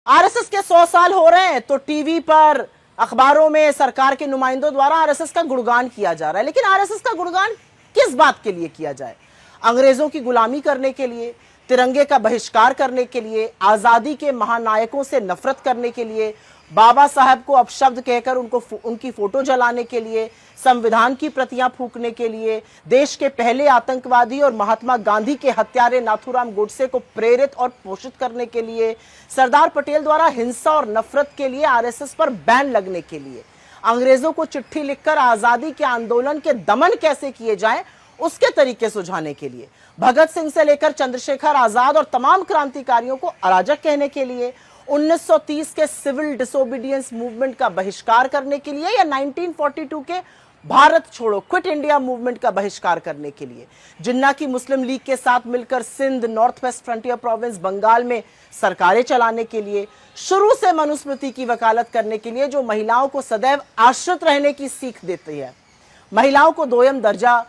RSS के 100 साल हो रहे हैं तो टीवी पर, अखबारों में सरकार के नुमाइंदों द्वारा आरएसएस का गुणगान किया जा रहा है। लेकिन आरएसएस का गुणगान किस बात के लिए किया जाए? अंग्रेजों की गुलामी करने के लिए, तिरंगे का बहिष्कार करने के लिए, आजादी के महानायकों से नफरत करने के लिए, बाबा साहब को अपशब्द कहकर उनकी फोटो जलाने के लिए, संविधान की प्रतियां फूंकने के लिए, देश के पहले आतंकवादी और महात्मा गांधी के हत्यारे नाथूराम गोडसे को प्रेरित और पोषित करने के लिए, सरदार पटेल द्वारा हिंसा और नफरत के लिए आरएसएस पर बैन लगने के लिए, अंग्रेजों को चिट्ठी लिखकर आजादी के आंदोलन के दमन कैसे किए जाएं उसके तरीके सुझाने के लिए, भगत सिंह से लेकर चंद्रशेखर आजाद और तमाम क्रांतिकारियों को अराजक कहने के लिए, 1930 के सिविल डिसोबीडियंस मूवमेंट का बहिष्कार करने के लिए, या 1942 के भारत छोड़ो क्विट इंडिया मूवमेंट का बहिष्कार करने के लिए, जिन्ना की मुस्लिम लीग के साथ मिलकर Sindh, north west frontier province Bengal में सरकारें चलाने के लिए, शुरू से मनुस्मृति की वकालत करने के लिए जो महिलाओं को सदैव आश्रित रहने की सीख देती है, महिलाओं को दोयम दर्जा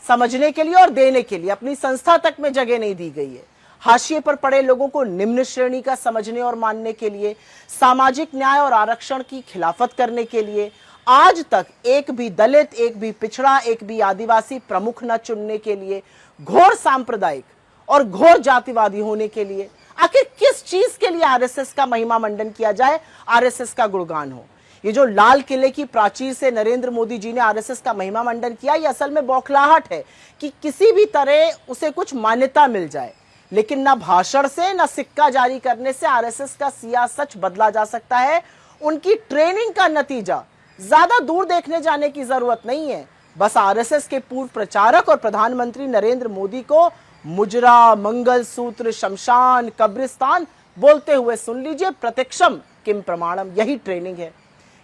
समझने के लिए और देने के लिए अपनी संस्था तक में जगह नहीं दी गई है, हाशिए पर पड़े लोगों को निम्न श्रेणी का समझने और मानने के लिए, सामाजिक न्याय और आरक्षण की खिलाफत करने के लिए, आज तक एक भी दलित, एक भी पिछड़ा, एक भी आदिवासी प्रमुख न चुनने के लिए, घोर सांप्रदायिक और घोर जातिवादी होने के लिए, आखिर किस चीज के लिए आरएसएस का महिमा मंडन किया जाए, आरएसएस का गुणगान हो? ये जो लाल किले की प्राचीर से नरेंद्र मोदी जी ने आरएसएस का महिमा मंडन किया, ये असल में बौखलाहट है कि किसी भी तरह उसे कुछ मान्यता मिल जाए। लेकिन ना भाषण से, ना सिक्का जारी करने से आरएसएस का सिया सच बदला जा सकता है। उनकी ट्रेनिंग का नतीजा, ज्यादा दूर देखने जाने की जरूरत नहीं है। बस आरएसएस के पूर्व प्रचारक और प्रधानमंत्री नरेंद्र मोदी को मुजरा, मंगलसूत्र, शमशान, कब्रिस्तान बोलते हुए सुन लीजिए। प्रत्यक्षम किम प्रमाणम, यही ट्रेनिंग है।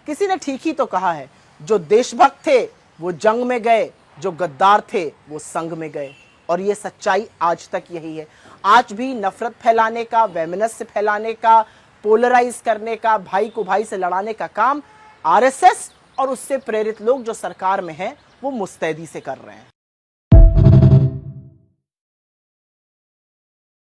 किसी ने ठीक ही तो कहा है, जो देशभक्त थे वो जंग में गए, जो गद्दार थे वो संग में गए। और ये सच्चाई आज तक यही है। आज भी नफरत फैलाने का, वैमनस्य फैलाने का, पोलराइज करने का, भाई को भाई से लड़ाने का काम आरएसएस और उससे प्रेरित लोग जो सरकार में हैं वो मुस्तैदी से कर रहे हैं।